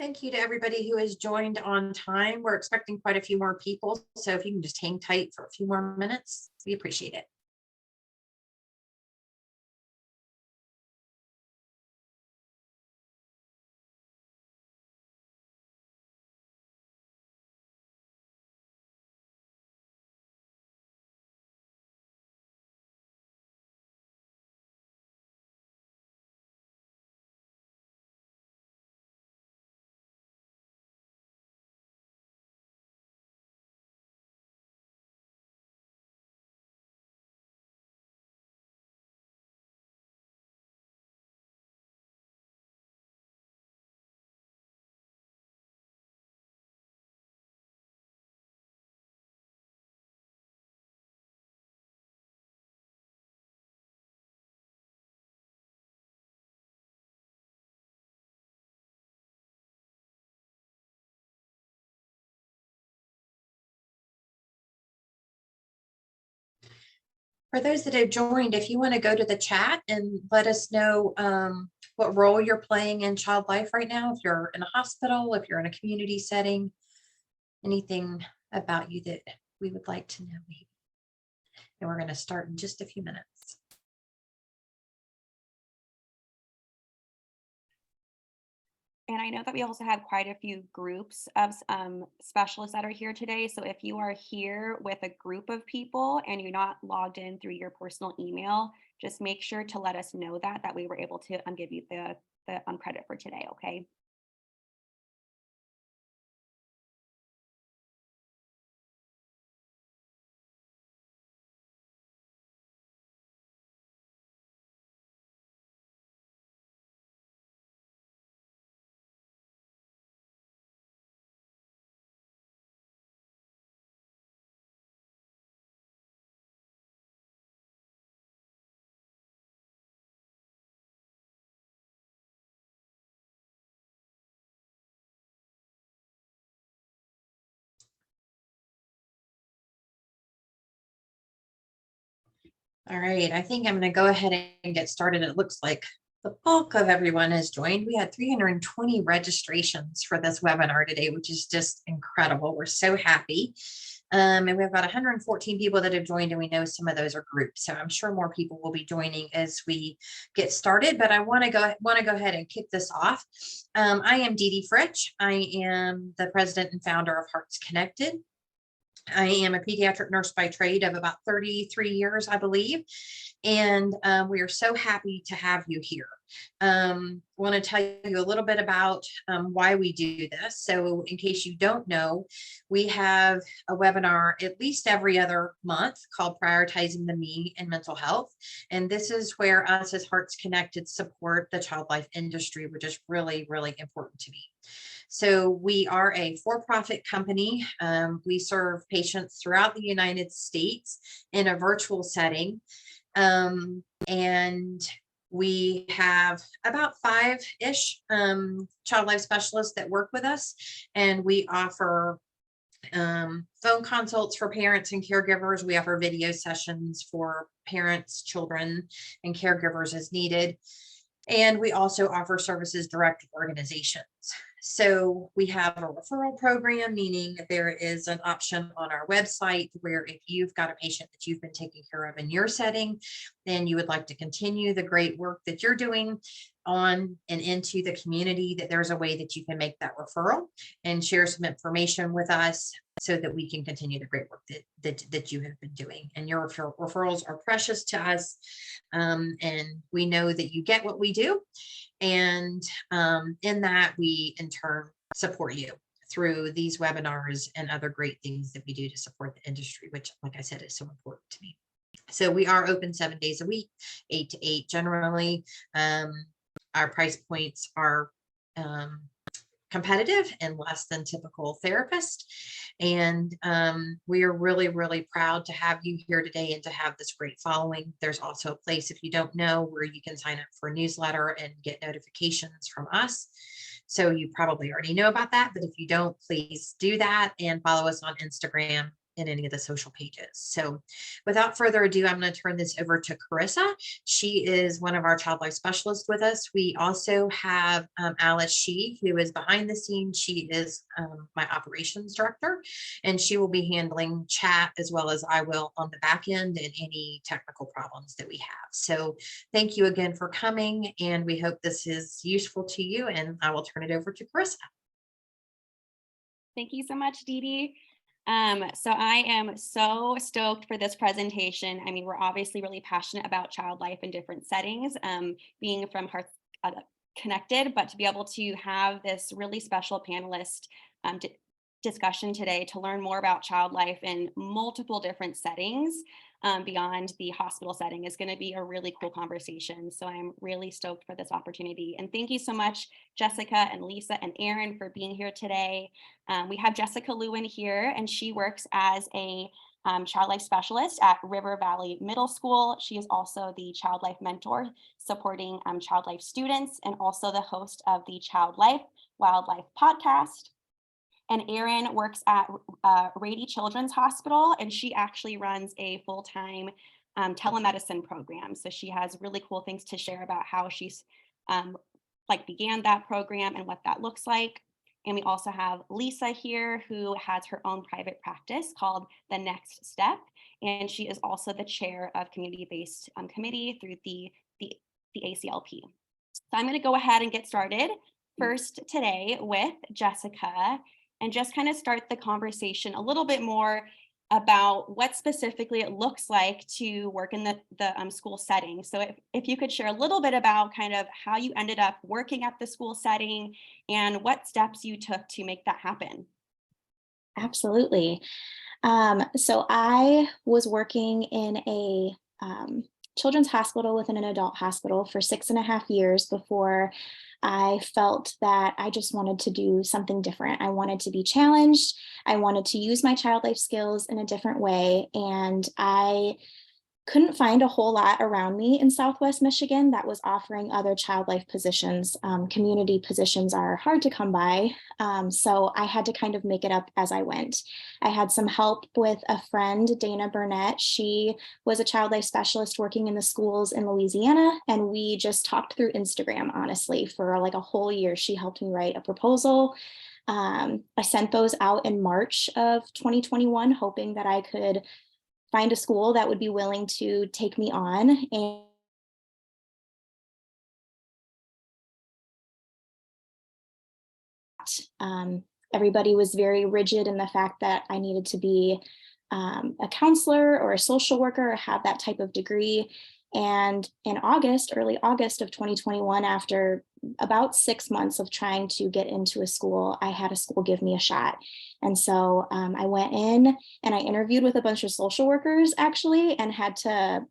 Thank you to everybody who has joined on time. We're expecting quite a few more people, so if you can just hang tight for a few more minutes, we appreciate it. For those that have joined, if you want to go to the chat and let us know what role you're playing in child life right now, if you're in a hospital, if you're in a community setting, anything about you that we would like to know. And we're going to start in just a few minutes. And I know that we also have quite a few groups of specialists that are here today. So if you are here with a group of people and you're not logged in through your personal email, just make sure to let us know that we were able to give you the credit for today, okay? All right, I think I'm going to go ahead and get started. It looks like the bulk of everyone has joined. We had 320 registrations for this webinar today, which is just incredible. We're so happy. And we have about 114 people that have joined, and we know some of those are groups. So I'm sure more people will be joining as we get started. But I want to go ahead and kick this off. I am Dee Dee Fritsch. I am the president and founder of Hearts Connected. I am a pediatric nurse by trade of about 33 years, I believe, and we are so happy to have you here. Want to tell you a little bit about why we do this. So in case you don't know, we have a webinar at least every other month called Prioritizing the Me in Mental Health. And this is where us as Hearts Connected support the child life industry, which is really, really important to me. So we are a for-profit company. We serve patients throughout the United States in a virtual setting. And we have about 5-ish child life specialists that work with us, and we offer phone consults for parents and caregivers. We offer video sessions for parents, children, and caregivers as needed. And we also offer services direct to organizations. So we have a referral program, meaning there is an option on our website where if you've got a patient that you've been taking care of in your setting, and you would like to continue the great work that you're doing on and into the community, that there's a way that you can make that referral and share some information with us so that we can continue the great work that you have been doing. And your referrals are precious to us. And we know that you get what we do. And in that, we in turn support you through these webinars and other great things that we do to support the industry, which, like I said, is so important to me. So we are open 7 days a week, 8 to 8 generally. Our price points are competitive and less than typical therapist. And we are really, really proud to have you here today and to have this great following. There's also a place, if you don't know, where you can sign up for a newsletter and get notifications from us. So you probably already know about that, but if you don't, please do that and follow us on Instagram in any of the social pages. So without further ado, I'm going to turn this over to Carissa. She is one of our child life specialists with us. We also have Alice Shee, who is behind the scenes. She is my operations director, and she will be handling chat as well as I will on the back end and any technical problems that we have. So thank you again for coming, and we hope this is useful to you, and I will turn it over to Carissa. Thank you so much, Dee Dee. So I am so stoked for this presentation. I mean, we're obviously really passionate about child life in different settings, being from Hearts Connected, but to be able to have this really special panelist discussion today to learn more about child life in multiple different settings beyond the hospital setting is going to be a really cool conversation. So I'm really stoked for this opportunity. And thank you so much, Jessica and Lisa and Erin, for being here today. We have Jessica Lewin here, and she works as a child life specialist at River Valley Middle School. She is also the child life mentor supporting child life students, and also the host of the Child Life Wildlife podcast. And Erin works at Rady Children's Hospital, and she actually runs a full-time telemedicine program. So she has really cool things to share about how she's began that program and what that looks like. And we also have Lisa here, who has her own private practice called The Next Step. And she is also the chair of community-based committee through the ACLP. So I'm going to go ahead and get started first today with Jessica, and just kind of start the conversation a little bit more about what specifically it looks like to work in the school setting. So if you could share a little bit about kind of how you ended up working at the school setting and what steps you took to make that happen. Absolutely. So I was working in a children's hospital within an adult hospital for 6.5 years before I felt that I just wanted to do something different. I wanted to be challenged. I wanted to use my child life skills in a different way. And I couldn't find a whole lot around me in Southwest Michigan that was offering other child life positions. Community positions are hard to come by. So I had to kind of make it up as I went. I had some help with a friend, Dana Burnett. She was a child life specialist working in the schools in Louisiana. And we just talked through Instagram, honestly, for like a whole year. She helped me write a proposal. I sent those out in March of 2021, hoping that I could find a school that would be willing to take me on. And everybody was very rigid in the fact that I needed to be a counselor or a social worker or have that type of degree. And in August, early August of 2021, after about 6 months of trying to get into a school, I had a school give me a shot. And so I went in and I interviewed with a bunch of social workers actually, and had to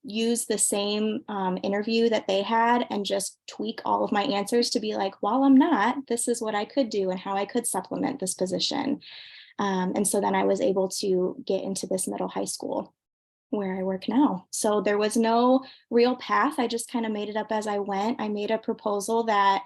use the same interview that they had and just tweak all of my answers to be like, while I'm not, this is what I could do and how I could supplement this position. And so then I was able to get into this middle high school where I work now. So there was no real path. I just kind of made it up as I went. I made a proposal that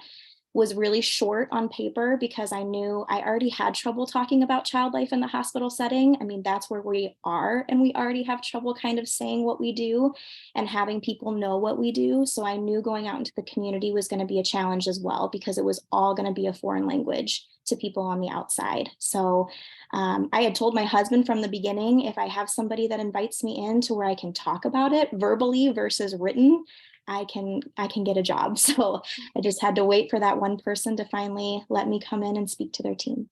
was really short on paper because I knew I already had trouble talking about child life in the hospital setting. I mean, that's where we are, and we already have trouble kind of saying what we do and having people know what we do. So I knew going out into the community was going to be a challenge as well, because it was all going to be a foreign language to people on the outside. So I had told my husband from the beginning, if I have somebody that invites me in to where I can talk about it verbally versus written, I can get a job. So I just had to wait for that one person to finally let me come in and speak to their team.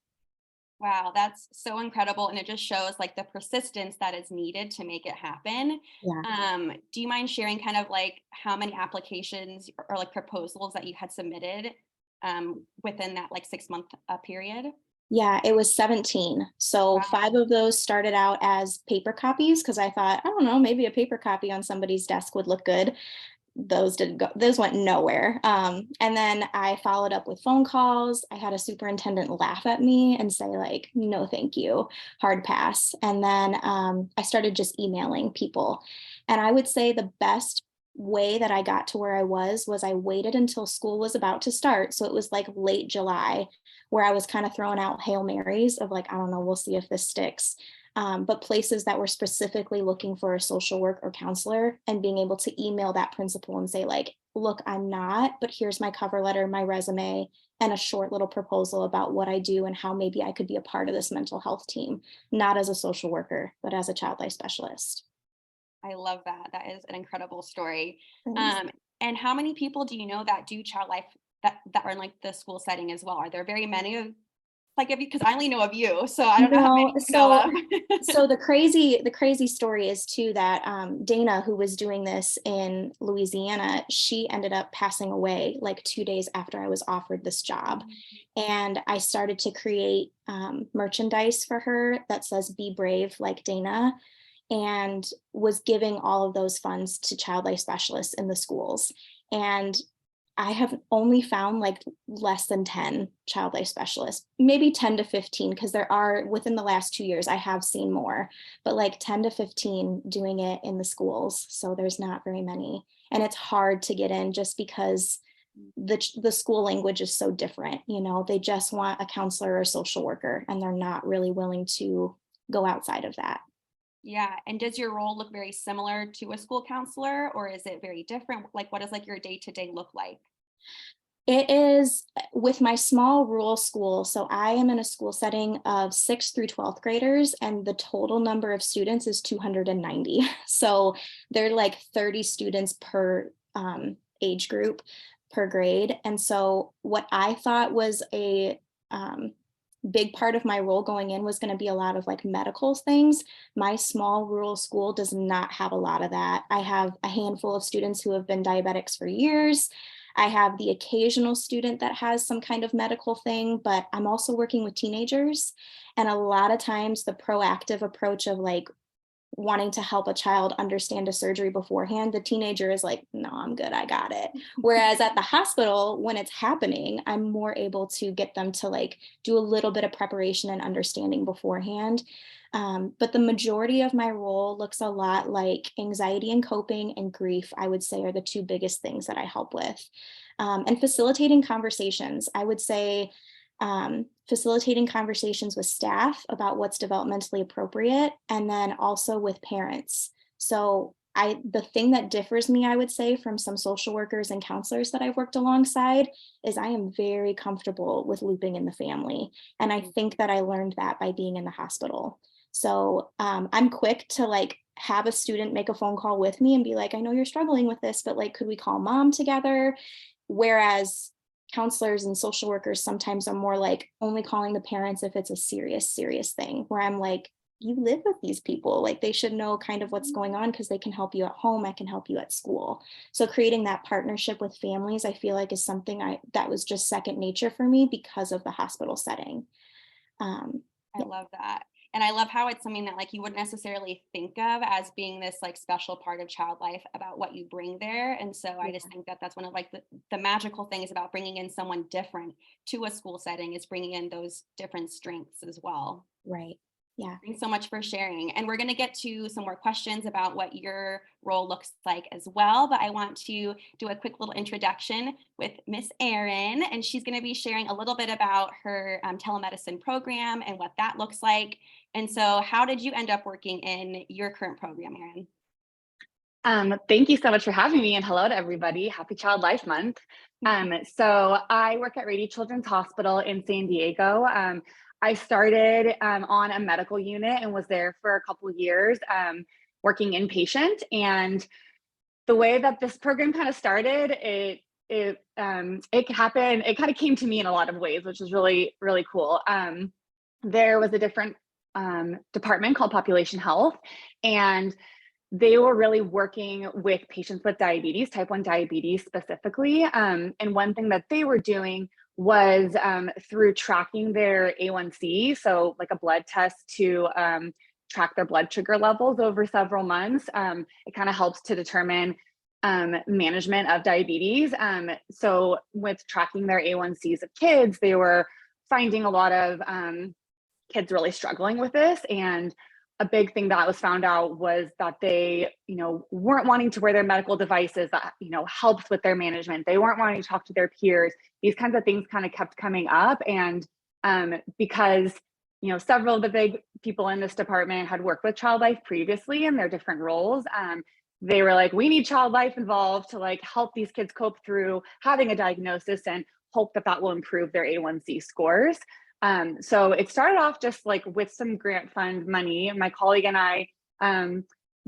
Wow, that's so incredible. And it just shows like the persistence that is needed to make it happen. Yeah. Do you mind sharing kind of like how many applications or like proposals that you had submitted within that like 6-month period? Yeah, it was 17. So wow. 5 of those started out as paper copies because I thought, I don't know, maybe a paper copy on somebody's desk would look good. Those didn't go, those went nowhere. And then I followed up with phone calls. I had a superintendent laugh at me and say like, no, thank you, hard pass. And then I started just emailing people. And I would say the best way that I got to where I was I waited until school was about to start. So it was like late July where I was kind of throwing out Hail Marys of like, I don't know, we'll see if this sticks. but places that were specifically looking for a social work or counselor, and being able to email that principal and say like, look, I'm not, but here's my cover letter, my resume, and a short little proposal about what I do and how maybe I could be a part of this mental health team, not as a social worker, but as a child life specialist. I love that. That is an incredible story. Thanks. And how many people do you know that do child life that are in like the school setting as well? Are there very many of like of you? Because I only know of you, so I don't know how many you know of. So the crazy story is too that Dana, who was doing this in Louisiana, she ended up passing away like 2 days after I was offered this job. And I started to create merchandise for her that says "Be brave like Dana," and was giving all of those funds to child life specialists in the schools. And I have only found like less than 10 child life specialists, maybe 10 to 15, because there are, within the last 2 years, I have seen more, but like 10 to 15 doing it in the schools. So there's not very many. And it's hard to get in just because the school language is so different. You know, they just want a counselor or a social worker, and they're not really willing to go outside of that. Yeah. And does your role look very similar to a school counselor, or is it very different? Like, what does like your day-to-day look like? It is with my small rural school. So I am in a school setting of 6th through 12th graders, and the total number of students is 290. So they're like 30 students per age group per grade. And so what I thought was a big part of my role going in was going to be a lot of like medical things. My small rural school does not have a lot of that. I have a handful of students who have been diabetics for years. I have the occasional student that has some kind of medical thing, but I'm also working with teenagers. And a lot of times the proactive approach of like wanting to help a child understand a surgery beforehand, the teenager is like, no, I'm good, I got it. Whereas at the hospital, when it's happening, I'm more able to get them to like do a little bit of preparation and understanding beforehand. But the majority of my role looks a lot like anxiety and coping and grief, I would say, are the two biggest things that I help with. And facilitating conversations, I would say, facilitating conversations with staff about what's developmentally appropriate, and then also with parents. So the thing that differs me, I would say, from some social workers and counselors that I've worked alongside is I am very comfortable with looping in the family. And I think that I learned that by being in the hospital. So I'm quick to like have a student make a phone call with me and be like, I know you're struggling with this, but like, could we call mom together? Whereas counselors and social workers sometimes are more like only calling the parents if it's a serious thing, where I'm like, you live with these people, like they should know kind of what's going on because they can help you at home, I can help you at school. So creating that partnership with families, I feel like is something that was just second nature for me because of the hospital setting. I love that. And I love how it's something that like you wouldn't necessarily think of as being this like special part of child life about what you bring there. And so I just think that that's one of like the magical things about bringing in someone different to a school setting is bringing in those different strengths as well. Right. Yeah. Thanks so much for sharing. And we're going to get to some more questions about what your role looks like as well. But I want to do a quick little introduction with Miss Erin, and she's going to be sharing a little bit about her telemedicine program and what that looks like. And so how did you end up working in your current program, Erin? Thank you so much for having me, and hello to everybody. Happy Child Life Month. So I work at Rady Children's Hospital in San Diego. I started on a medical unit and was there for a couple of years working inpatient. And the way that this program kind of started, it happened, it kind of came to me in a lot of ways, which is really, really cool. There was a different department called Population Health, and they were really working with patients with diabetes, type 1 diabetes specifically. And one thing that they were doing was through tracking their A1C, so like a blood test to track their blood sugar levels over several months. It kind of helps to determine management of diabetes. So with tracking their A1Cs of kids, they were finding a lot of kids really struggling with this. And a big thing that was found out was that they, weren't wanting to wear their medical devices that, helps with their management. They weren't wanting to talk to their peers. These kinds of things kind of kept coming up. And because, several of the big people in this department had worked with child life previously in their different roles. They were like, we need child life involved to like help these kids cope through having a diagnosis and hope that that will improve their A1C scores. So it started off just like with some grant fund money. My colleague and I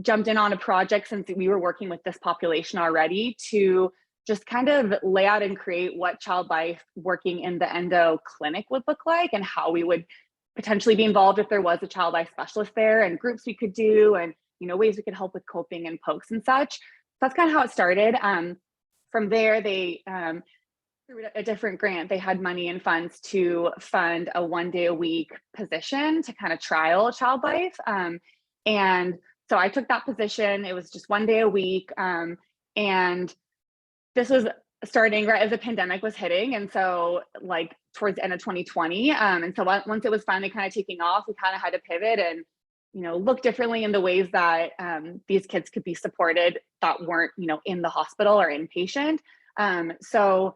jumped in on a project since we were working with this population already to just kind of lay out and create what child life working in the endo clinic would look like and how we would potentially be involved if there was a child life specialist there, and groups we could do, and ways we could help with coping and pokes and such. So that's kind of how it started. From there, they through a different grant, they had money and funds to fund a 1 day a week position to kind of trial child life. And so I took that position. It was just 1 day a week. And this was starting right as the pandemic was hitting. And so like towards the end of 2020. And so once it was finally kind of taking off, we kind of had to pivot and, look differently in the ways that these kids could be supported that weren't, in the hospital or inpatient. So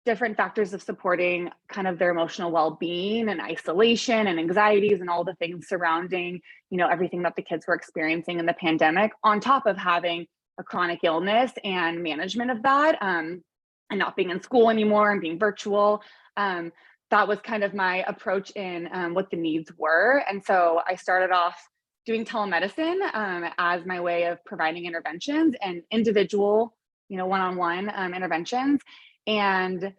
different factors of supporting kind of their emotional well-being and isolation and anxieties and all the things surrounding, everything that the kids were experiencing in the pandemic, on top of having a chronic illness and management of that, and not being in school anymore and being virtual. That was kind of my approach in what the needs were. And so I started off doing telemedicine as my way of providing interventions and individual, one-on-one interventions. And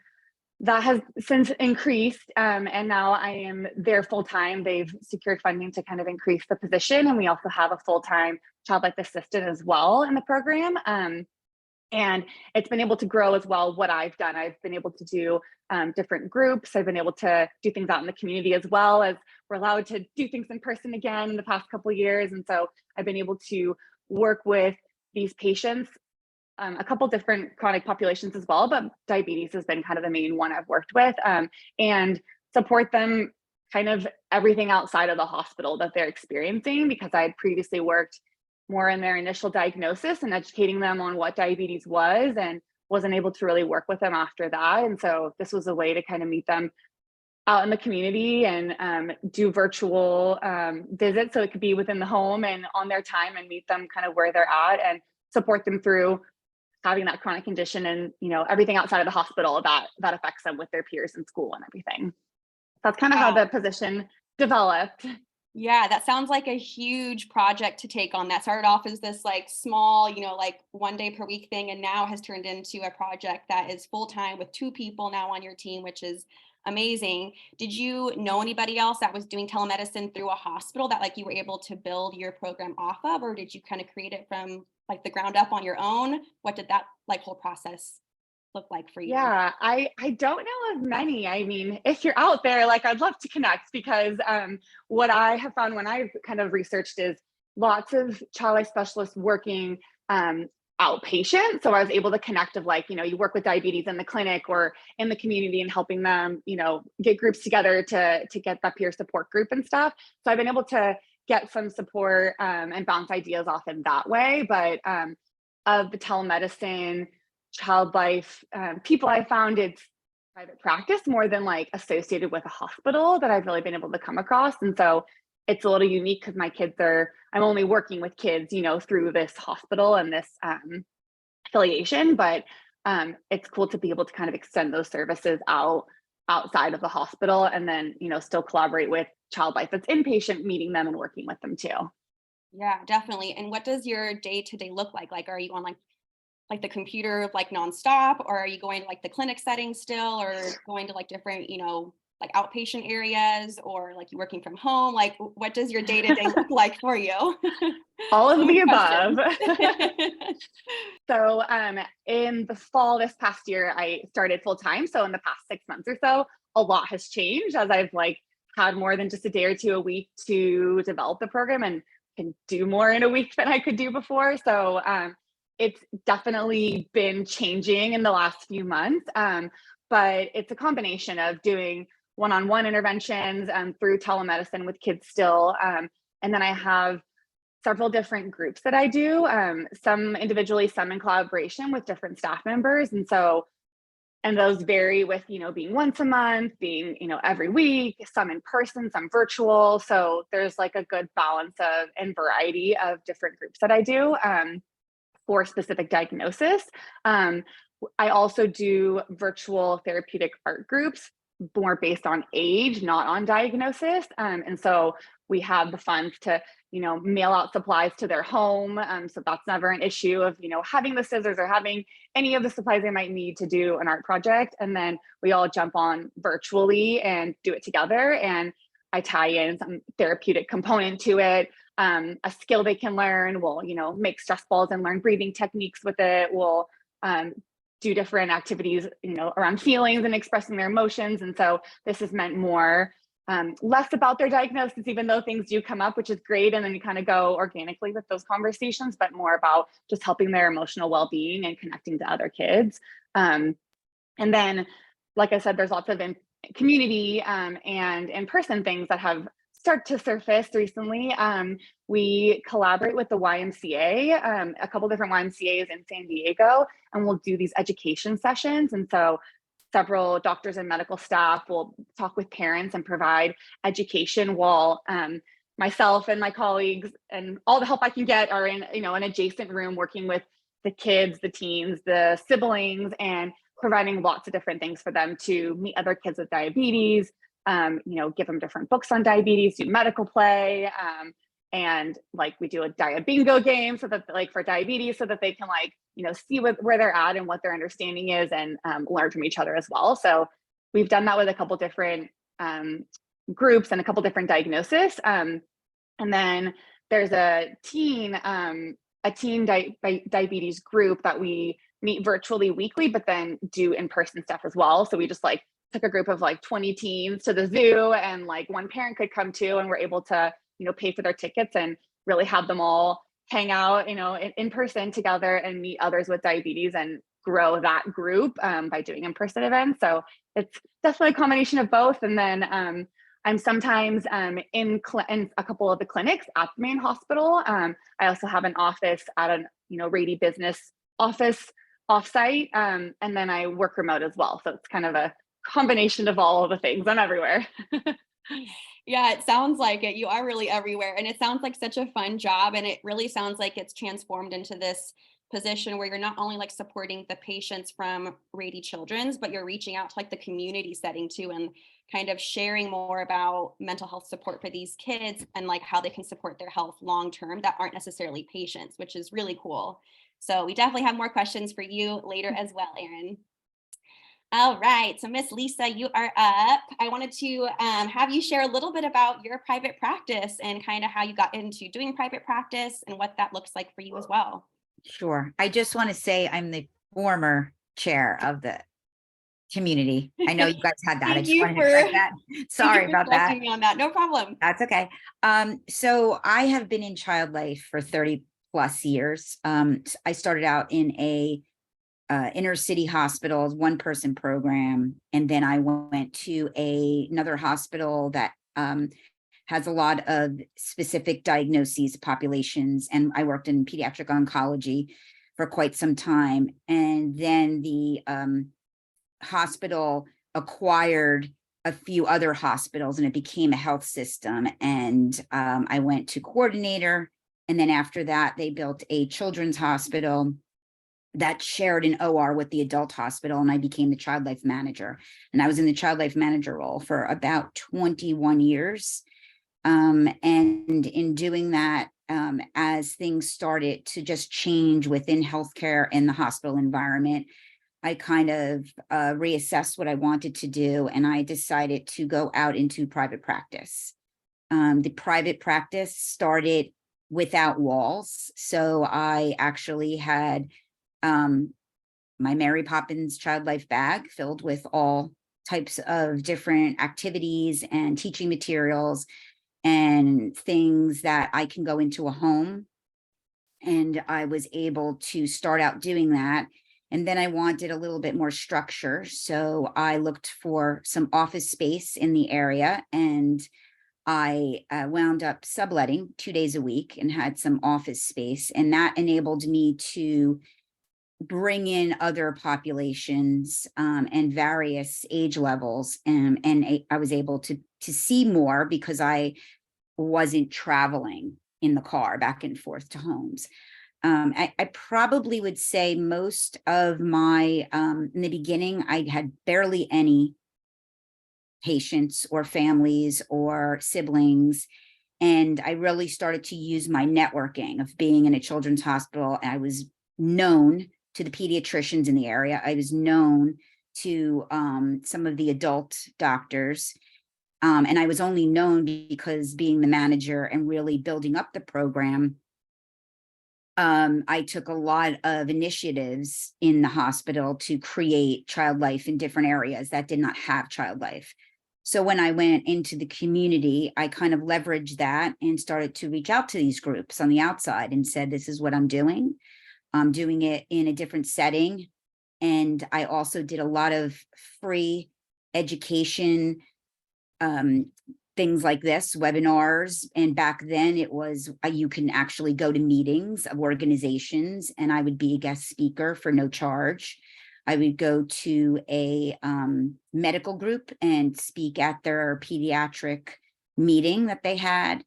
that has since increased. And now I am there full-time. They've secured funding to kind of increase the position. And we also have a full-time child life assistant as well in the program. And it's been able to grow as well. What I've done, I've been able to do different groups. I've been able to do things out in the community as well, as we're allowed to do things in person again in the past couple of years. And so I've been able to work with these patients, a couple different chronic populations as well, but diabetes has been kind of the main one I've worked with, and support them kind of everything outside of the hospital that they're experiencing, because I had previously worked more in their initial diagnosis and educating them on what diabetes was, and wasn't able to really work with them after that. And so this was a way to kind of meet them out in the community and do virtual visits, so it could be within the home and on their time, and meet them kind of where they're at and support them through having that chronic condition and everything outside of the hospital that affects them with their peers in school and everything. That's kind of how the position developed. Yeah, that sounds like a huge project to take on. That started off as this like small, like 1 day per week thing, and now has turned into a project that is full-time with 2 people now on your team, which is amazing. Did you know anybody else that was doing telemedicine through a hospital that like you were able to build your program off of, or did you kind of create it from like the ground up on your own? What did that like whole process look like for you? Yeah, I don't know of many. I mean, if you're out there, like I'd love to connect, because what I have found when I've kind of researched is lots of child life specialists working outpatient. So I was able to connect of like, you work with diabetes in the clinic or in the community and helping them, get groups together to get that peer support group and stuff. So I've been able to get some support and bounce ideas off in that way. But of the telemedicine, child life people, I found it's private practice more than like associated with a hospital that I've really been able to come across. And so it's a little unique because I'm only working with kids, through this hospital and this affiliation, but it's cool to be able to kind of extend those services outside of the hospital, and then, still collaborate with child life that's inpatient, meeting them and working with them too. Yeah, definitely. And what does your day-to-day look like? Like, are you on like the computer like nonstop, or are you going to like the clinic setting still, or going to like different, like outpatient areas, or like you working from home? Like, what does your day-to-day look like for you? All of the Questions. above. So in the fall this past year, I started full time. So in the past 6 months or so, a lot has changed, as I've like had more than just a day or two a week to develop the program, and can do more in a week than I could do before. So it's definitely been changing in the last few months. But it's a combination of doing one-on-one interventions through telemedicine with kids still. And then I have several different groups that I do, some individually, some in collaboration with different staff members. And so And those vary with, being once a month, being, every week, some in person, some virtual. So there's like a good balance of and variety of different groups that I do for specific diagnosis. I also do virtual therapeutic art groups, more based on age, not on diagnosis. And so we have the funds to, mail out supplies to their home. So that's never an issue of, having the scissors or having any of the supplies they might need to do an art project. And then we all jump on virtually and do it together. And I tie in some therapeutic component to it, a skill they can learn. We'll, make stress balls and learn breathing techniques with it. We'll do different activities, around feelings and expressing their emotions. And so this is meant more less about their diagnosis, even though things do come up, which is great. And then you kind of go organically with those conversations, but more about just helping their emotional well-being and connecting to other kids. And then, like I said, there's lots of community and in-person things that have started to surface recently. We collaborate with the YMCA, a couple different YMCAs in San Diego, and we'll do these education sessions. And so several doctors and medical staff will talk with parents and provide education while myself and my colleagues and all the help I can get are in, an adjacent room working with the kids, the teens, the siblings, and providing lots of different things for them to meet other kids with diabetes, give them different books on diabetes, do medical play, and like we do a diet bingo game so that like for diabetes so that they can see where they're at and what their understanding is and learn from each other as well. So we've done that with a couple different groups and a couple different diagnoses. And then there's a teen diabetes group that we meet virtually weekly, but then do in-person stuff as well. So we just took a group of 20 teens to the zoo, and one parent could come too, and we're able to pay for their tickets and really have them all hang out, in person together and meet others with diabetes and grow that group by doing in-person events. So it's definitely a combination of both. And then I'm sometimes in a couple of the clinics at the main hospital. I also have an office at a Rady business office offsite, and then I work remote as well. So it's kind of a combination of all of the things. I'm everywhere. Yeah, it sounds like it. You are really everywhere. And it sounds like such a fun job. And it really sounds like it's transformed into this position where you're not only supporting the patients from Rady Children's, but you're reaching out to the community setting too, and kind of sharing more about mental health support for these kids and how they can support their health long term that aren't necessarily patients, which is really cool. So we definitely have more questions for you later as well, Erin. All right, so Miss Lisa, you are up. I wanted to have you share a little bit about your private practice and kind of how you got into doing private practice and what that looks like for you as well. Sure. I just want to say I'm the former chair of the community. I know you guys had that. I just wanted to correct that. Sorry about that. On that. No problem. That's okay. So I have been in child life for 30 plus years. I started out in a inner city hospital, one person program. And then I went to another hospital that has a lot of specific diagnoses, populations. And I worked in pediatric oncology for quite some time. And then the hospital acquired a few other hospitals and it became a health system. And I went to coordinator. And then after that, they built a children's hospital that shared an OR with the adult hospital, and I became the child life manager. And I was in the child life manager role for about 21 years. And in doing that, as things started to just change within healthcare and the hospital environment, I kind of reassessed what I wanted to do, and I decided to go out into private practice. The private practice started without walls. So I actually had my Mary Poppins child life bag filled with all types of different activities and teaching materials and things that I can go into a home. And I was able to start out doing that. And then I wanted a little bit more structure. So I looked for some office space in the area, and I wound up subletting 2 days a week and had some office space. And that enabled me to bring in other populations and various age levels, and I was able to see more because I wasn't traveling in the car back and forth to homes. I probably would say most of my in the beginning, I had barely any patients or families or siblings. And I really started to use my networking of being in a children's hospital. I was known to the pediatricians in the area. I was known to some of the adult doctors. And I was only known because being the manager and really building up the program, I took a lot of initiatives in the hospital to create child life in different areas that did not have child life. So when I went into the community, I kind of leveraged that and started to reach out to these groups on the outside and said, this is what I'm doing. I'm doing it in a different setting. And I also did a lot of free education, things like this, webinars. And back then it was, you can actually go to meetings of organizations and I would be a guest speaker for no charge. I would go to a medical group and speak at their pediatric meeting that they had,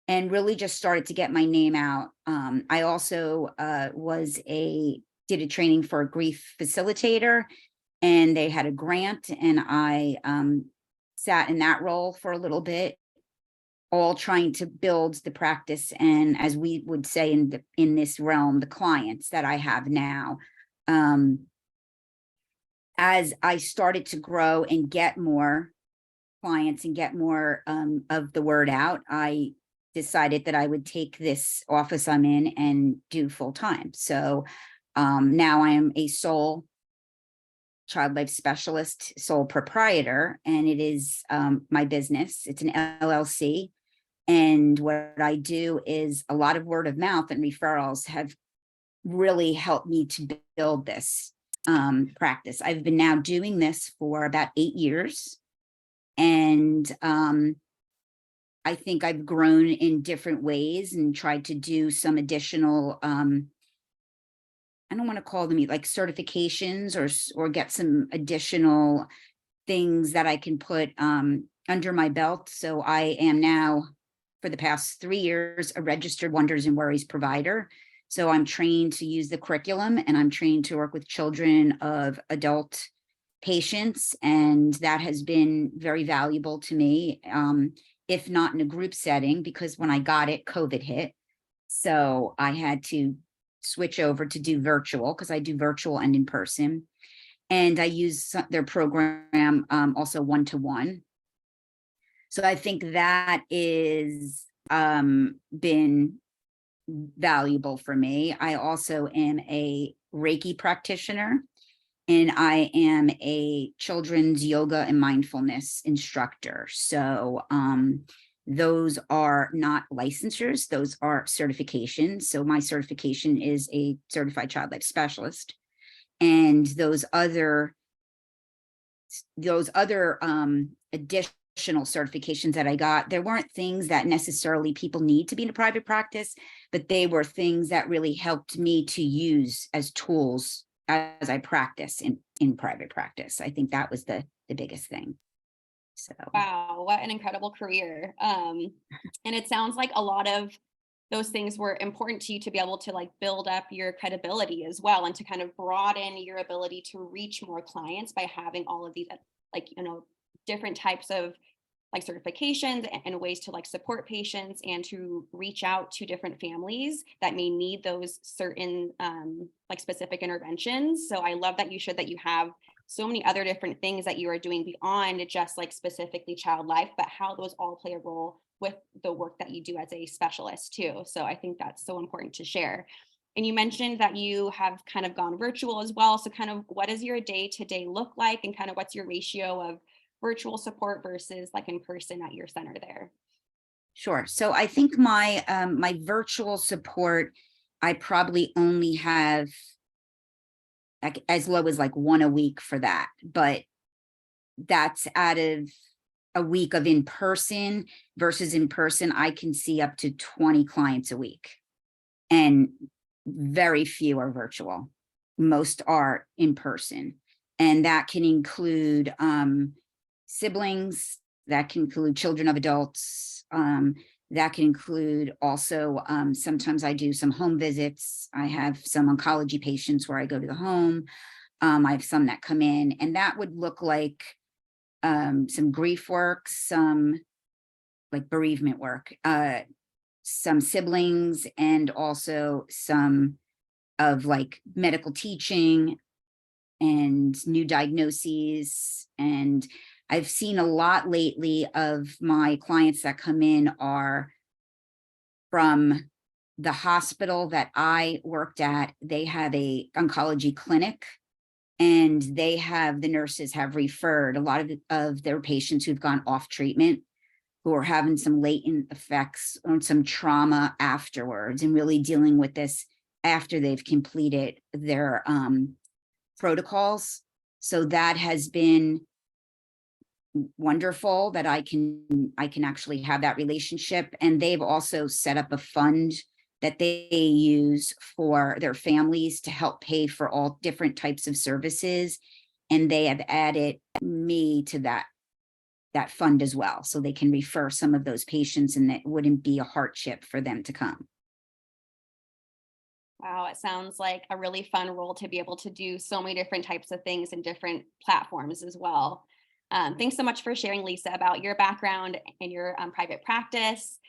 and really just started to get my name out. I also did a training for a grief facilitator, and they had a grant, and I sat in that role for a little bit, all trying to build the practice. And as we would say in this realm, the clients that I have now. As I started to grow and get more clients and get more of the word out, I decided that I would take this office I'm in and do full time. So now I am a sole child life specialist, sole proprietor, and it is my business. It's an LLC. And what I do is a lot of word of mouth and referrals have really helped me to build this practice. I've been now doing this for about 8 years. And I think I've grown in different ways and tried to do some additional, I don't want to call them like certifications or get some additional things that I can put under my belt. So I am now, for the past 3 years, a registered Wonders and Worries provider. So I'm trained to use the curriculum, and I'm trained to work with children of adult patients. And that has been very valuable to me, if not in a group setting, because when I got it, COVID hit. So I had to switch over to do virtual, because I do virtual and in person. And I use their program also one-to-one. So I think that is been valuable for me. I also am a Reiki practitioner, and I am a children's yoga and mindfulness instructor. So those are not licensures, those are certifications. So my certification is a certified child life specialist. And those other additional certifications that I got, there weren't things that necessarily people need to be in a private practice, but they were things that really helped me to use as tools as I practice in private practice. I think that was the biggest thing. So wow, what an incredible career. And it sounds like a lot of those things were important to you to be able to like build up your credibility as well, and to kind of broaden your ability to reach more clients by having all of these like, different types of like certifications and ways to like support patients and to reach out to different families that may need those certain like specific interventions. So I love that you shared that you have so many other different things that you are doing beyond just like specifically child life, but how those all play a role with the work that you do as a specialist too. So I think that's so important to share. And you mentioned that you have kind of gone virtual as well. So kind of what does your day-to-day look like, and kind of what's your ratio of virtual support versus like in person at your center there? sure. So I think my my virtual support, I probably only have like as low as like one a week for that, but that's out of a week of in person. Versus in person, I can see up to 20 clients a week, and very few are virtual. most are in person. And that can include siblings, that can include children of adults, that can include also, sometimes I do some home visits. I have some oncology patients where I go to the home. I have some that come in, and that would look like some grief work, some like bereavement work, some siblings, and also some of like medical teaching and new diagnoses. And I've seen a lot lately of my clients that come in are from the hospital that I worked at. They have a oncology clinic, and they have, the nurses have referred a lot of their patients who've gone off treatment, who are having some latent effects on some trauma afterwards, and really dealing with this after they've completed their protocols. So that has been wonderful that I can actually have that relationship. And they've also set up a fund that they use for their families to help pay for all different types of services. And they have added me to that fund as well, so they can refer some of those patients, and it wouldn't be a hardship for them to come. Wow, it sounds like a really fun role to be able to do so many different types of things in different platforms as well. Thanks so much for sharing, Lisa, about your background and your private practice.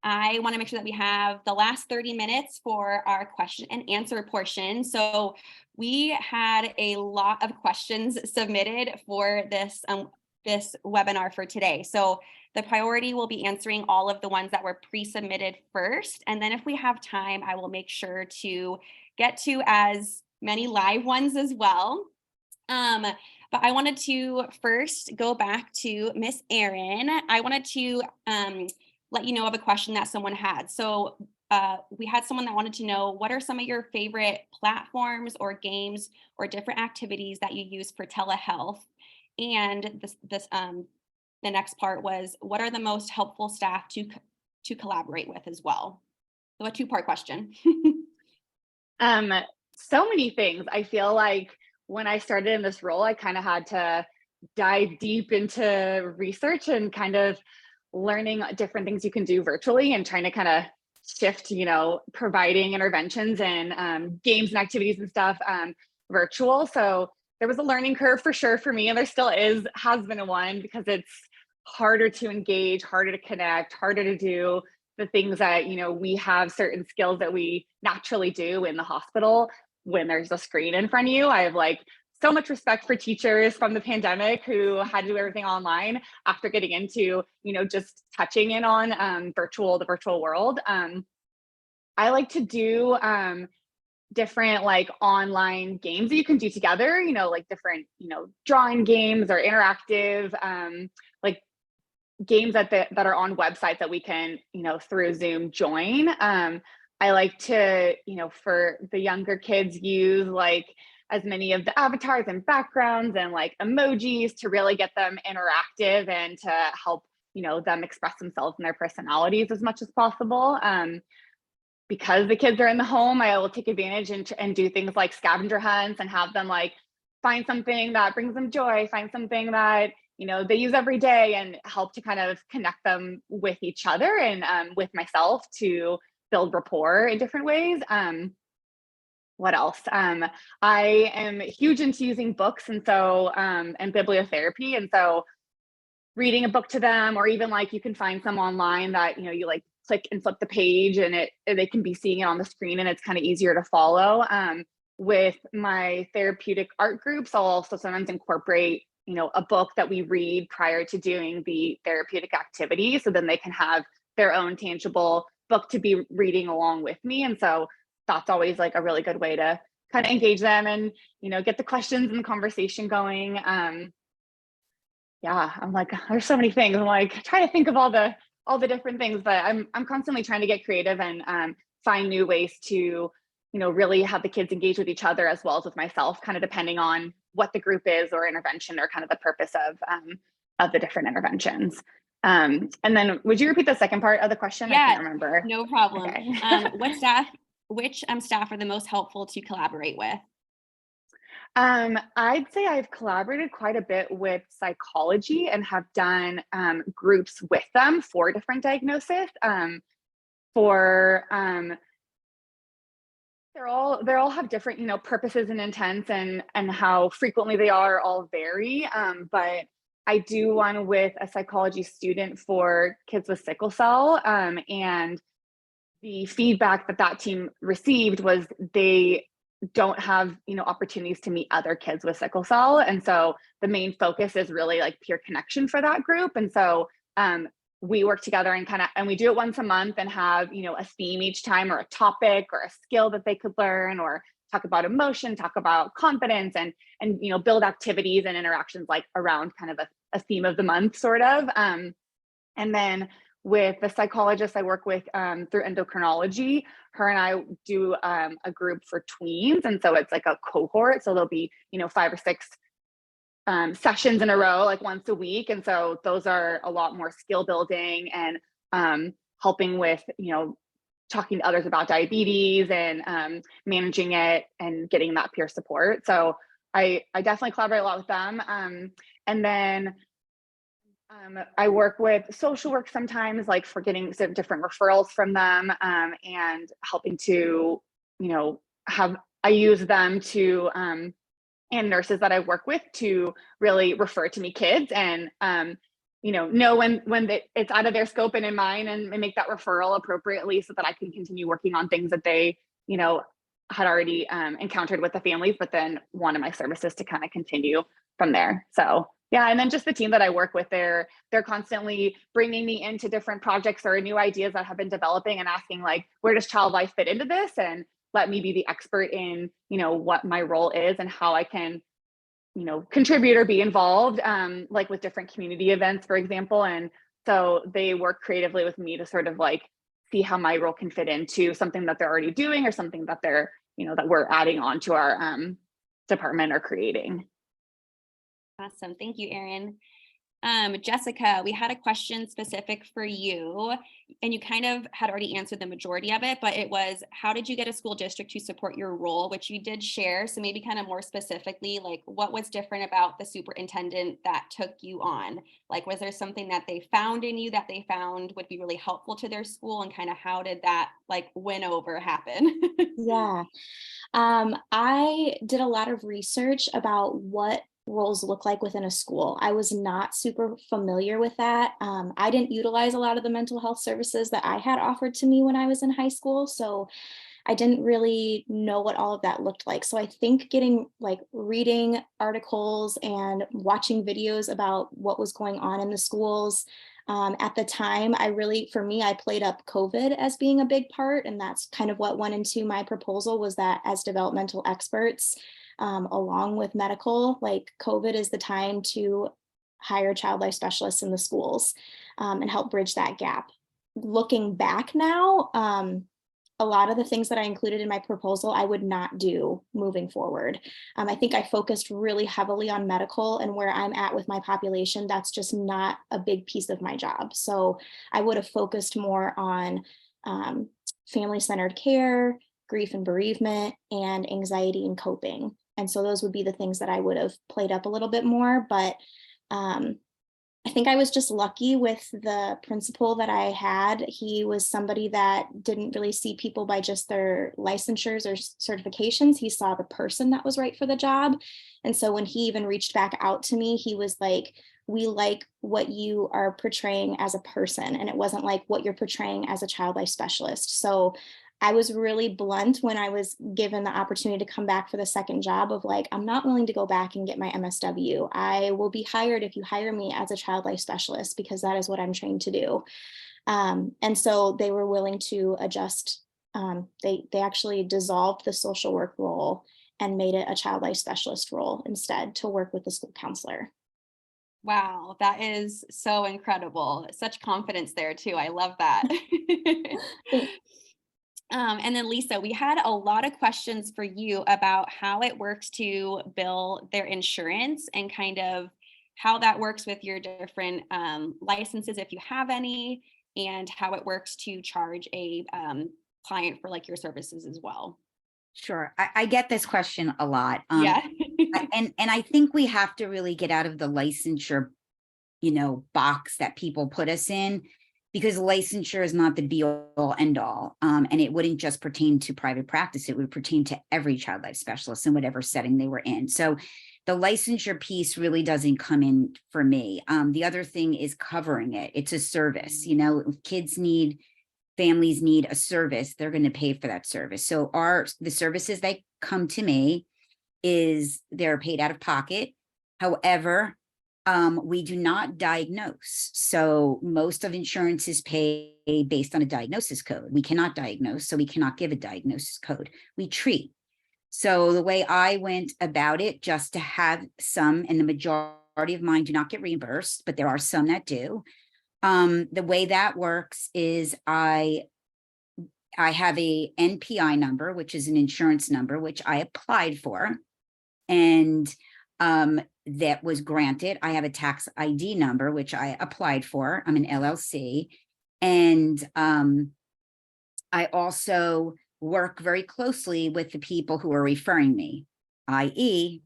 I want to make sure that we have the last 30 minutes for our question and answer portion. So we had a lot of questions submitted for this webinar for today. So the priority will be answering all of the ones that were pre-submitted first. And then if we have time, I will make sure to get to as many live ones as well. But I wanted to first go back to Miss Erin. I wanted to let you know of a question that someone had. So we had someone that wanted to know, what are some of your favorite platforms or games or different activities that you use for telehealth? And the next part was, what are the most helpful staff to collaborate with as well? So a two-part question. So many things. I feel like when I started in this role, I kind of had to dive deep into research and kind of learning different things you can do virtually, and trying to kind of shift, providing interventions and games and activities and stuff virtual. So there was a learning curve for sure for me, and there still has been one, because it's harder to engage, harder to connect, harder to do the things that, we have certain skills that we naturally do in the hospital when there's a screen in front of you. I have so much respect for teachers from the pandemic who had to do everything online after getting into, just touching in on the virtual world. I like to do different online games that you can do together, different, drawing games or interactive, games that are on websites that we can, through Zoom join. I like to, for the younger kids, use as many of the avatars and backgrounds and emojis to really get them interactive and to help, them express themselves and their personalities as much as possible. Because the kids are in the home, I will take advantage and do things like scavenger hunts and have them find something that brings them joy, find something that, they use every day, and help to kind of connect them with each other and with myself to build rapport in different ways. What else? I am huge into using books, and so and bibliotherapy, and so reading a book to them, or even you can find some online that you click and flip the page, and they can be seeing it on the screen, and it's kind of easier to follow. With my therapeutic art groups, I'll also sometimes incorporate a book that we read prior to doing the therapeutic activity, so then they can have their own tangible book to be reading along with me. And so that's always a really good way to kind of engage them and get the questions and the conversation going. Yeah, I'm there's so many things. I'm trying to think of all the different things, but I'm constantly trying to get creative and find new ways to really have the kids engage with each other as well as with myself, kind of depending on what the group is or intervention, or kind of the purpose of the different interventions. And then would you repeat the second part of the question? Yeah, I can't remember. No problem. Okay. Which staff are the most helpful to collaborate with? I'd say I've collaborated quite a bit with psychology and have done groups with them for different diagnoses. For They all have different, purposes and intents, and how frequently they are all vary. But I do one with a psychology student for kids with sickle cell, and the feedback that that team received was they don't have opportunities to meet other kids with sickle cell, and so the main focus is really like peer connection for that group. And so we work together and we do it once a month and have a theme each time, or a topic or a skill that they could learn, or talk about emotion, talk about confidence, and build activities and interactions like around kind of a theme of the month sort of. And then with the psychologist I work with through endocrinology, her and I do a group for tweens. And so it's like a cohort. So there'll be, 5 or 6 sessions in a row, like once a week. And so those are a lot more skill building and helping with, talking to others about diabetes and managing it and getting that peer support. So I definitely collaborate a lot with them. And then I work with social work sometimes, like for getting some different referrals from them, and helping to, I use them to, and nurses that I work with to really refer to me kids and, know when it's out of their scope and in mine, and make that referral appropriately so that I can continue working on things that they, had already encountered with the families, but then wanted my services to kind of continue from there. So yeah, and then just the team that I work with, they're constantly bringing me into different projects or new ideas that have been developing and asking like, where does child life fit into this? And let me be the expert in, what my role is and how I can, contribute or be involved, like with different community events, for example. And so they work creatively with me to sort of like see how my role can fit into something that they're already doing or something that they're, that we're adding on to our department or creating. Awesome. Thank you, Erin. Jessica, we had a question specific for you, and you kind of had already answered the majority of it, but it was, how did you get a school district to support your role, which you did share. So maybe kind of more specifically, like what was different about the superintendent that took you on? Like, was there something that they found in you that they found would be really helpful to their school, and kind of how did that like win over happen? Yeah. I did a lot of research about what roles look like within a school. I was not super familiar with that. I didn't utilize a lot of the mental health services that I had offered to me when I was in high school. So I didn't really know what all of that looked like. So I think reading articles and watching videos about what was going on in the schools. At the time, for me, I played up COVID as being a big part. And that's kind of what went into my proposal, was that as developmental experts, along with medical, like COVID is the time to hire child life specialists in the schools and help bridge that gap. Looking back now, a lot of the things that I included in my proposal, I would not do moving forward. I think I focused really heavily on medical, and where I'm at with my population, that's just not a big piece of my job. So I would have focused more on family-centered care, grief and bereavement, and anxiety and coping. And so those would be the things that I would have played up a little bit more. But I think I was just lucky with the principal that I had. He was somebody that didn't really see people by just their licensures or certifications. He saw the person that was right for the job. And so when he even reached back out to me, he was like, we like what you are portraying as a person. And it wasn't like what you're portraying as a child life specialist. So I was really blunt when I was given the opportunity to come back for the second job of like, I'm not willing to go back and get my MSW. I will be hired if you hire me as a child life specialist, because that is what I'm trained to do. And so they were willing to adjust. They actually dissolved the social work role and made it a child life specialist role instead, to work with the school counselor. Wow, that is so incredible. Such confidence there too. I love that. And then Lisa, we had a lot of questions for you about how it works to bill their insurance, and kind of how that works with your different licenses, if you have any, and how it works to charge a client for like your services as well. Sure. I get this question a lot. Yeah. And I think we have to really get out of the licensure, box that people put us in, because licensure is not the be all end all. And it wouldn't just pertain to private practice. It would pertain to every child life specialist in whatever setting they were in. So the licensure piece really doesn't come in for me. The other thing is covering it. It's a service, if families need a service, they're going to pay for that service. So the services that come to me they're paid out of pocket. However, we do not diagnose. So most of insurance is paid based on a diagnosis code. We cannot diagnose, so we cannot give a diagnosis code. We treat. So the way I went about it, just to have some, and the majority of mine do not get reimbursed, but there are some that do. The way that works is I have a NPI number, which is an insurance number, which I applied for, and that was granted. I have a tax ID number, which I applied for. I'm an LLC. And I also work very closely with the people who are referring me, i.e.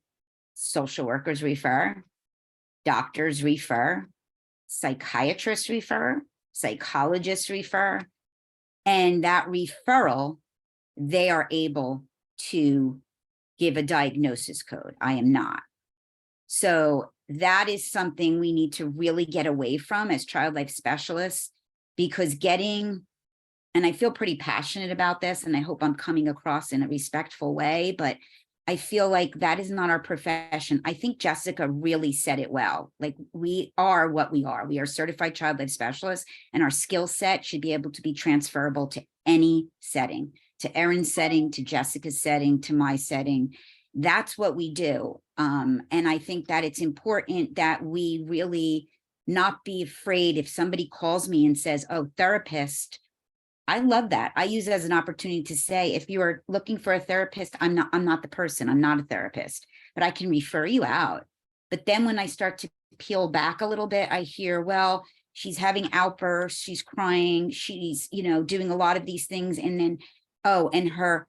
social workers refer, doctors refer, psychiatrists refer, psychologists refer, and that referral, they are able to give a diagnosis code. I am not. So that is something we need to really get away from as child life specialists, because and I feel pretty passionate about this, and I hope I'm coming across in a respectful way, but I feel like that is not our profession. I think Jessica really said it well. Like, we are what we are. We are certified child life specialists, and our skill set should be able to be transferable to any setting, to Erin's setting, to Jessica's setting, to my setting. That's what we do. And I think that it's important that we really not be afraid if somebody calls me and says, oh, therapist. I love that. I use it as an opportunity to say, if you are looking for a therapist, I'm not the person. I'm not a therapist, but I can refer you out. But then when I start to peel back a little bit, I hear, well, she's having outbursts, she's crying, she's, doing a lot of these things. And then, oh, and her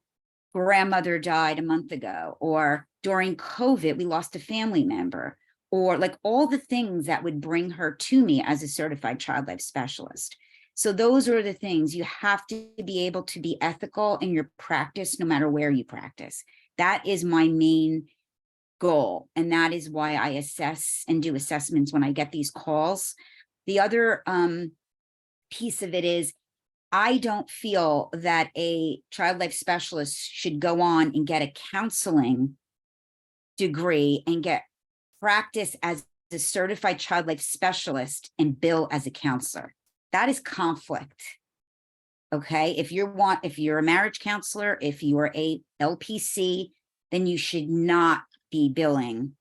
grandmother died a month ago, or during COVID, we lost a family member, or like all the things that would bring her to me as a certified child life specialist. So those are the things. You have to be able to be ethical in your practice, no matter where you practice. That is my main goal. And that is why I assess and do assessments when I get these calls. The other piece of it is, I don't feel that a child life specialist should go on and get a counseling degree and get practice as a certified child life specialist and bill as a counselor. That is conflict. Okay. If you're a marriage counselor, if you are a LPC, then you should not be doing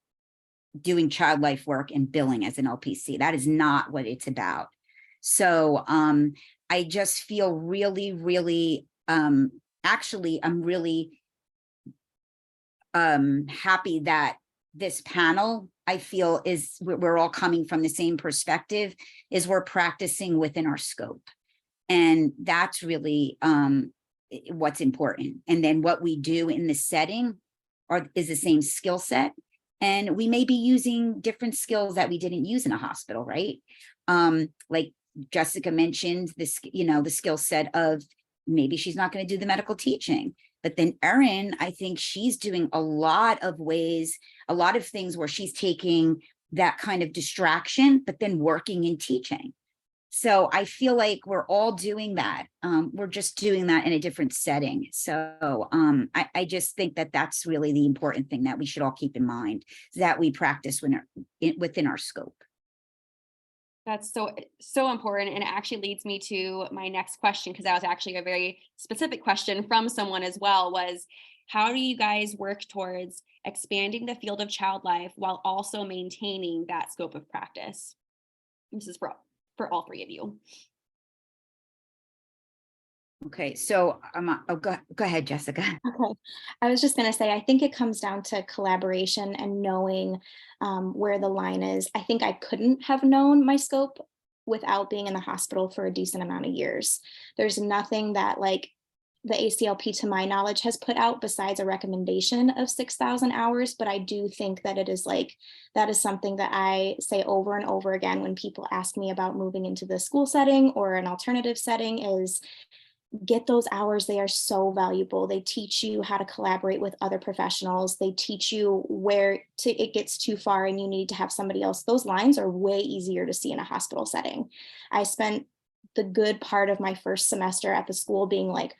child life work and billing as an LPC. That is not what it's about. So I just feel really, really, actually, I'm really happy that this panel, I feel, we're all coming from the same perspective, is we're practicing within our scope. And that's really what's important. And then what we do in the setting is the same skill set. And we may be using different skills that we didn't use in a hospital, right? Like Jessica mentioned, this, the skill set of maybe she's not going to do the medical teaching. But then Erin, I think she's doing a lot of things where she's taking that kind of distraction, but then working and teaching. So I feel like we're all doing that. We're just doing that in a different setting. So I just think that that's really the important thing that we should all keep in mind, that we practice within our scope. That's so important. And it actually leads me to my next question, because that was actually a very specific question from someone as well, was how do you guys work towards expanding the field of child life while also maintaining that scope of practice? This is for all three of you. Okay, so go ahead, Jessica. Okay. I was just going to say, I think it comes down to collaboration and knowing where the line is. I think I couldn't have known my scope without being in the hospital for a decent amount of years. There's nothing that, like, the ACLP, to my knowledge, has put out besides a recommendation of 6,000 hours. But I do think that it is like, that is something that I say over and over again when people ask me about moving into the school setting or an alternative setting, is get those hours. They are so valuable. They teach you how to collaborate with other professionals. They teach you where it gets too far and you need to have somebody else. Those lines are way easier to see in a hospital setting. I spent the good part of my first semester at the school being like,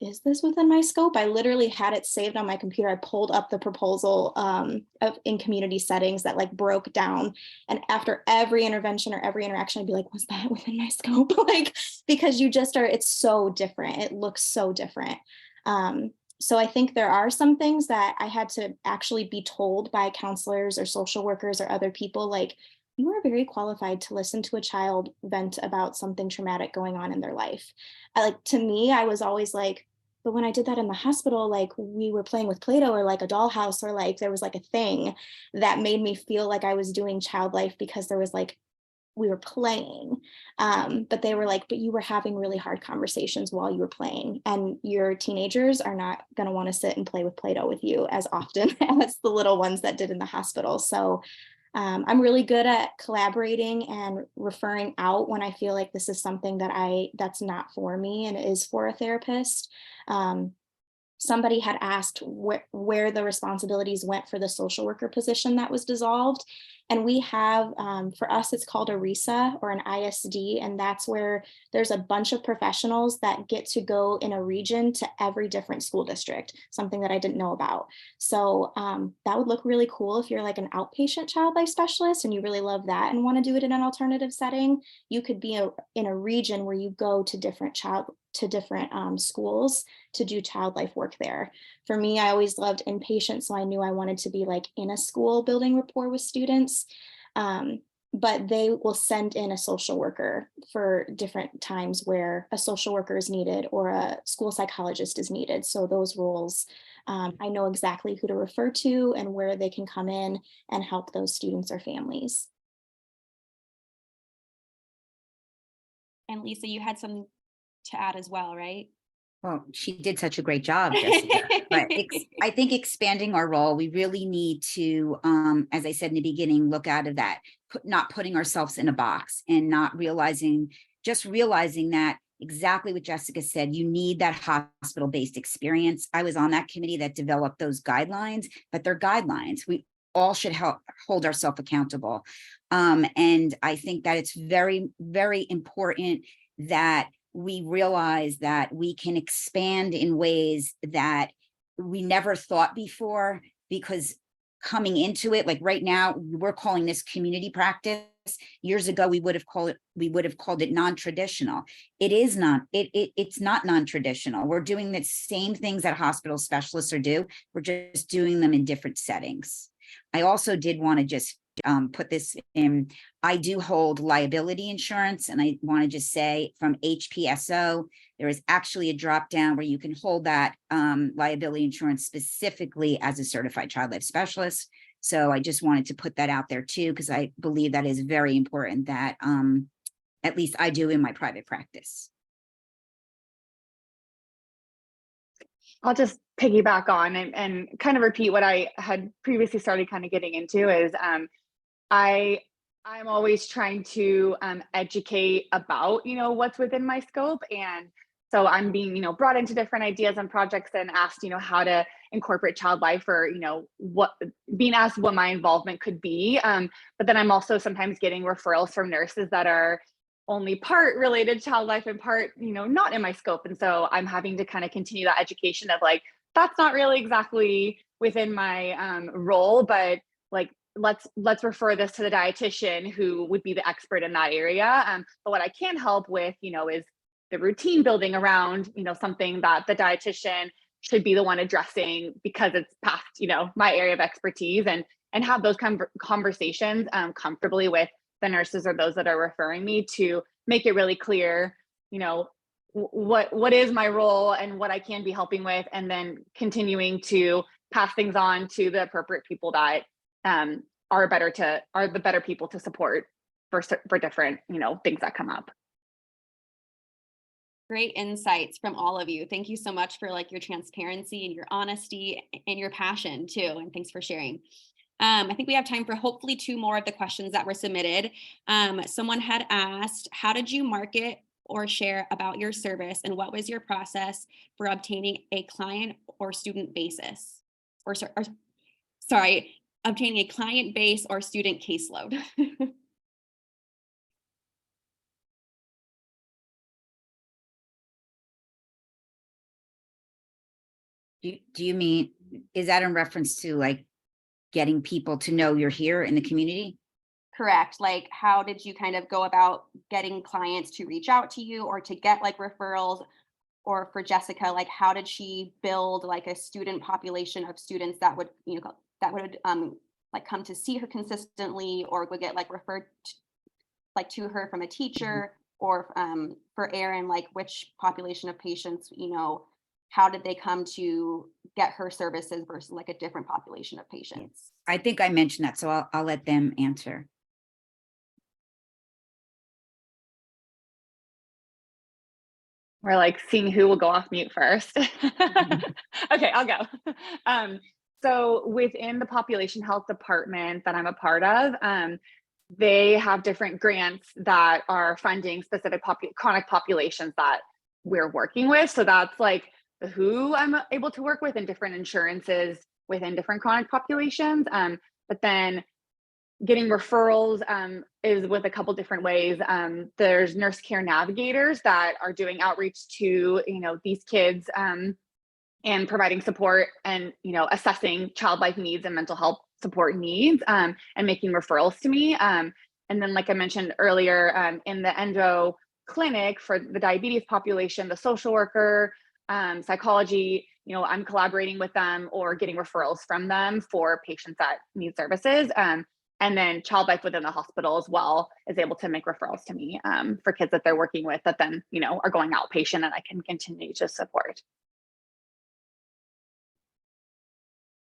is this within my scope? I literally had it saved on my computer. I pulled up the proposal in community settings that like broke down. And after every intervention or every interaction, I'd be like, was that within my scope? Like, because you just are, it's so different. It looks so different. So I think there are some things that I had to actually be told by counselors or social workers or other people, like, you are very qualified to listen to a child vent about something traumatic going on in their life. Like, to me, I was always like, but when I did that in the hospital, like we were playing with Play-Doh or like a dollhouse, or like there was like a thing that made me feel like I was doing child life because there was like, we were playing. But they were like, but you were having really hard conversations while you were playing, and your teenagers are not going to want to sit and play with Play-Doh with you as often as the little ones that did in the hospital. So I'm really good at collaborating and referring out when I feel like this is something that's not for me and is for a therapist. Somebody had asked where the responsibilities went for the social worker position that was dissolved. And we have, for us, it's called a RISA or an ISD. And that's where there's a bunch of professionals that get to go in a region to every different school district, something that I didn't know about. So that would look really cool if you're like an outpatient child life specialist and you really love that and want to do it in an alternative setting. You could be in a region where you go to different schools to do child life work there. For me, I always loved inpatient, so I knew I wanted to be like in a school building rapport with students. But they will send in a social worker for different times where a social worker is needed or a school psychologist is needed. So those roles, I know exactly who to refer to and where they can come in and help those students or families. And Lisa, you had some to add as well, right? Well, she did such a great job, Jessica. But I think expanding our role, we really need to, as I said in the beginning, look out of that, not putting ourselves in a box and not realizing that exactly what Jessica said, you need that hospital-based experience. I was on that committee that developed those guidelines, but they're guidelines. We all should hold ourselves accountable. And I think that it's very, very important that we realize that we can expand in ways that we never thought before, because coming into it, like right now, we're calling this community practice. Years ago, we would have called it non-traditional. It is not, it's not non-traditional. We're doing the same things that hospital specialists are do. We're just doing them in different settings. I also did want to just put this in. I do hold liability insurance, and I want to just say from HPSO, there is actually a drop down where you can hold that liability insurance specifically as a certified child life specialist. So I just wanted to put that out there too, because I believe that is very important that at least I do in my private practice. I'll just piggyback on and kind of repeat what I had previously started kind of getting into is I'm always trying to educate about, what's within my scope. And so I'm being, brought into different ideas and projects and asked, how to incorporate child life, or, being asked what my involvement could be. But then I'm also sometimes getting referrals from nurses that are only part related to child life and part, not in my scope. And so I'm having to kind of continue that education of like, that's not really exactly within my role, but like, let's refer this to the dietitian who would be the expert in that area. But what I can help with, is the routine building around, something that the dietitian should be the one addressing because it's past, my area of expertise, and have those conversations comfortably with the nurses or those that are referring me to make it really clear, what is my role and what I can be helping with, and then continuing to pass things on to the appropriate people that are the better people to support for different, things that come up. Great insights from all of you. Thank you so much for like your transparency and your honesty and your passion too. And thanks for sharing. I think we have time for hopefully 2 more of the questions that were submitted. Someone had asked, how did you market or share about your service, and what was your process for obtaining a client or student basis? Or sorry, obtaining a client base or student caseload? Do you mean, is that in reference to like getting people to know you're here in the community? Correct. Like, how did you kind of go about getting clients to reach out to you or to get like referrals? Or for Jessica, like, how did she build like a student population of students that would, that would like come to see her consistently, or would get like referred to, like to her from a teacher? Or for Erin, like which population of patients, how did they come to get her services versus like a different population of patients? I think I mentioned that, so I'll let them answer. We're like seeing who will go off mute first. Okay, I'll go. So within the population health department that I'm a part of, they have different grants that are funding specific chronic populations that we're working with. So that's like who I'm able to work with, and different insurances within different chronic populations. But then getting referrals is with a couple different ways. There's nurse care navigators that are doing outreach to these kids and providing support and assessing child life needs and mental health support needs, and making referrals to me. And then, like I mentioned earlier, in the endo clinic for the diabetes population, the social worker, psychology, I'm collaborating with them or getting referrals from them for patients that need services. And then child life within the hospital as well is able to make referrals to me for kids that they're working with that then, are going outpatient, and I can continue to support.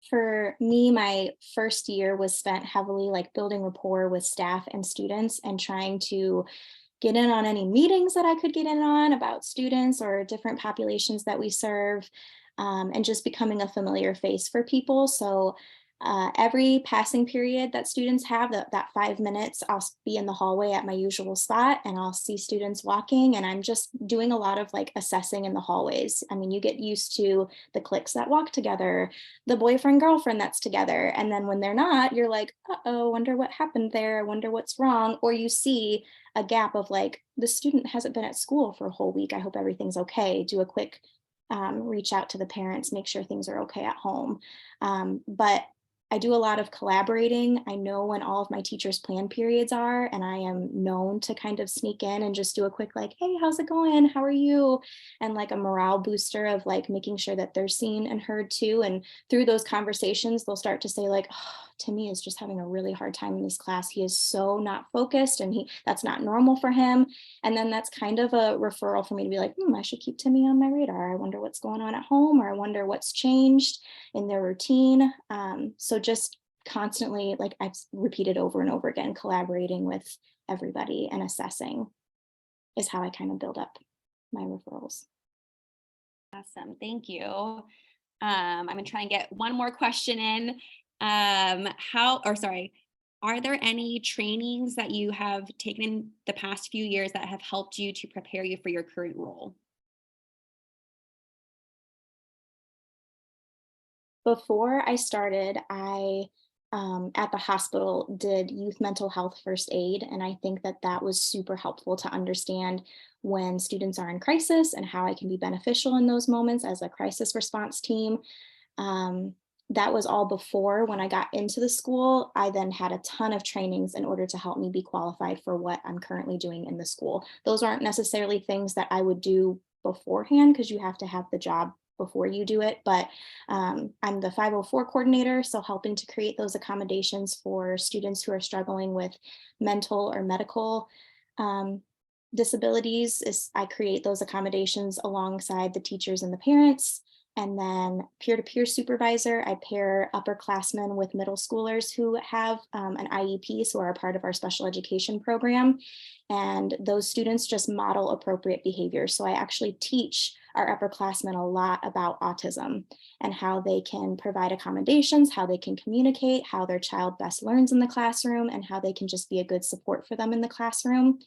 For me, my first year was spent heavily like building rapport with staff and students and trying to get in on any meetings that I could get in on about students or different populations that we serve, and just becoming a familiar face for people. So every passing period that students have, that 5 minutes, I'll be in the hallway at my usual spot and I'll see students walking, and I'm just doing a lot of like assessing in the hallways. I mean, you get used to the cliques that walk together, the boyfriend girlfriend that's together, and then when they're not, you're like, uh-oh, wonder what happened there, wonder what's wrong. Or you see a gap of like, the student hasn't been at school for a whole week, I hope everything's okay. Do a quick reach out to the parents, make sure things are okay at home. But I do a lot of collaborating. I know when all of my teachers' plan periods are, and I am known to kind of sneak in and just do a quick like, hey, how's it going? How are you? And like a morale booster of like making sure that they're seen and heard too. And through those conversations, they'll start to say like, oh, Timmy is just having a really hard time in this class. He is so not focused, and that's not normal for him. And then that's kind of a referral for me to be like, I should keep Timmy on my radar. I wonder what's going on at home, or I wonder what's changed in their routine. So just constantly, like I've repeated over and over again, collaborating with everybody and assessing is how I kind of build up my referrals. Awesome, thank you. I'm gonna try and get one more question in. Are there any trainings that you have taken in the past few years that have helped you to prepare you for your current role? Before I started, I at the hospital did youth mental health first aid, and I think that was super helpful to understand when students are in crisis and how I can be beneficial in those moments as a crisis response team. That was all before. When I got into the school, I then had a ton of trainings in order to help me be qualified for what I'm currently doing in the school. Those aren't necessarily things that I would do beforehand, because you have to have the job before you do it, but I'm the 504 coordinator, so helping to create those accommodations for students who are struggling with mental or medical disabilities. I create those accommodations alongside the teachers and the parents. And then peer-to-peer supervisor, I pair upperclassmen with middle schoolers who have an IEP, so are a part of our special education program. And those students just model appropriate behavior. So I actually teach our upperclassmen a lot about autism and how they can provide accommodations, how they can communicate, how their child best learns in the classroom, and how they can just be a good support for them in the classroom.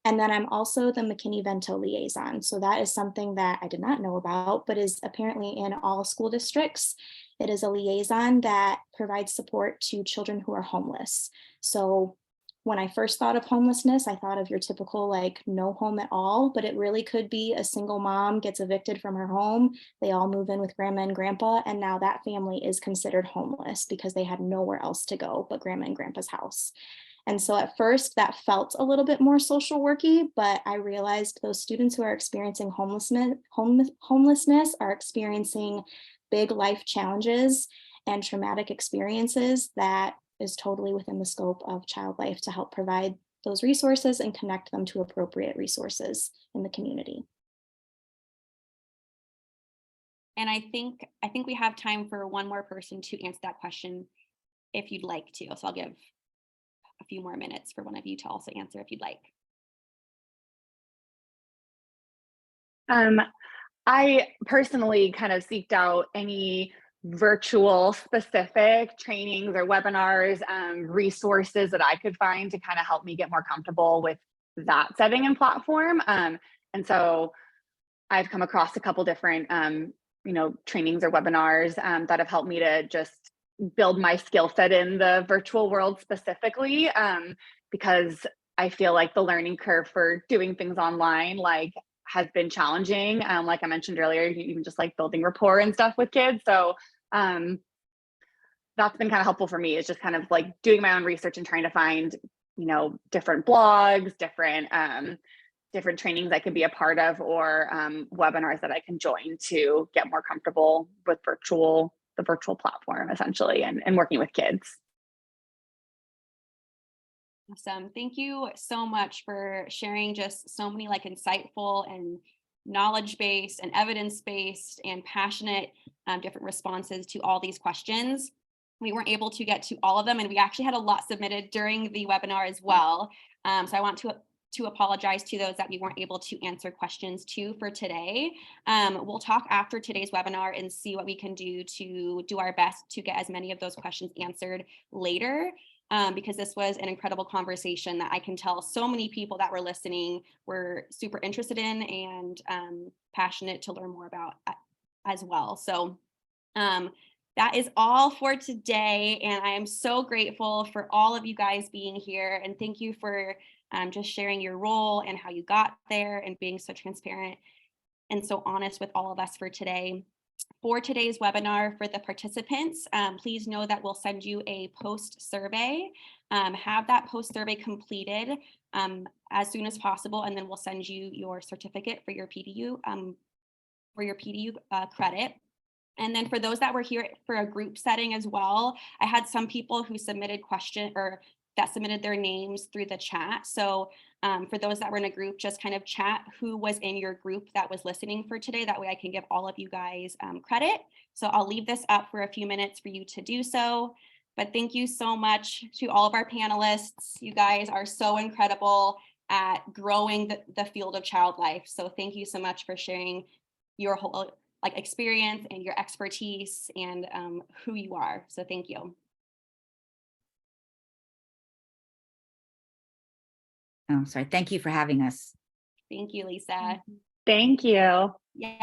And then I'm also the McKinney-Vento liaison. So that is something that I did not know about, but is apparently in all school districts. It is a liaison that provides support to children who are homeless. So when I first thought of homelessness, I thought of your typical like no home at all, but it really could be a single mom gets evicted from her home. They all move in with grandma and grandpa, and now that family is considered homeless because they had nowhere else to go but grandma and grandpa's house. And so at first that felt a little bit more social worky, but I realized those students who are experiencing homelessness are experiencing big life challenges and traumatic experiences that is totally within the scope of Child Life to help provide those resources and connect them to appropriate resources in the community. And I think we have time for one more person to answer that question if you'd like to. So I'll give a few more minutes for one of you to also answer if you'd like. I personally kind of seeked out any virtual specific trainings or webinars, resources that I could find to kind of help me get more comfortable with that setting and platform. And so I've come across a couple different, trainings or webinars that have helped me to just build my skill set in the virtual world specifically, because I feel like the learning curve for doing things online has been challenging. Like I mentioned earlier, even just like building rapport and stuff with kids. So that's been kind of helpful for me, is just kind of like doing my own research and trying to find, different blogs, different trainings I could be a part of, or webinars that I can join to get more comfortable with the virtual platform essentially, and working with kids. Awesome. Thank you so much for sharing just so many insightful and knowledge-based and evidence-based and passionate different responses to all these questions. We weren't able to get to all of them, and we actually had a lot submitted during the webinar as well. So I want to apologize to those that we weren't able to answer questions to for today. We'll talk after today's webinar and see what we can do to do our best to get as many of those questions answered later. Because this was an incredible conversation that I can tell so many people that were listening were super interested in and passionate to learn more about as well. So that is all for today. And I am so grateful for all of you guys being here. And thank you for just sharing your role and how you got there and being so transparent and so honest with all of us for today. For today's webinar, for the participants, please know that we'll send you a post survey. Have that post survey completed as soon as possible, and then we'll send you your certificate for your PDU credit. And then for those that were here for a group setting as well, I had some people who submitted that submitted their names through the chat. So for those that were in a group, just kind of chat who was in your group that was listening for today. That way I can give all of you guys credit. So I'll leave this up for a few minutes for you to do so. But thank you so much to all of our panelists. You guys are so incredible at growing the field of child life. So thank you so much for sharing your whole experience and your expertise and who you are. So thank you. Oh, sorry. Thank you for having us. Thank you, Lisa. Thank you. Yeah.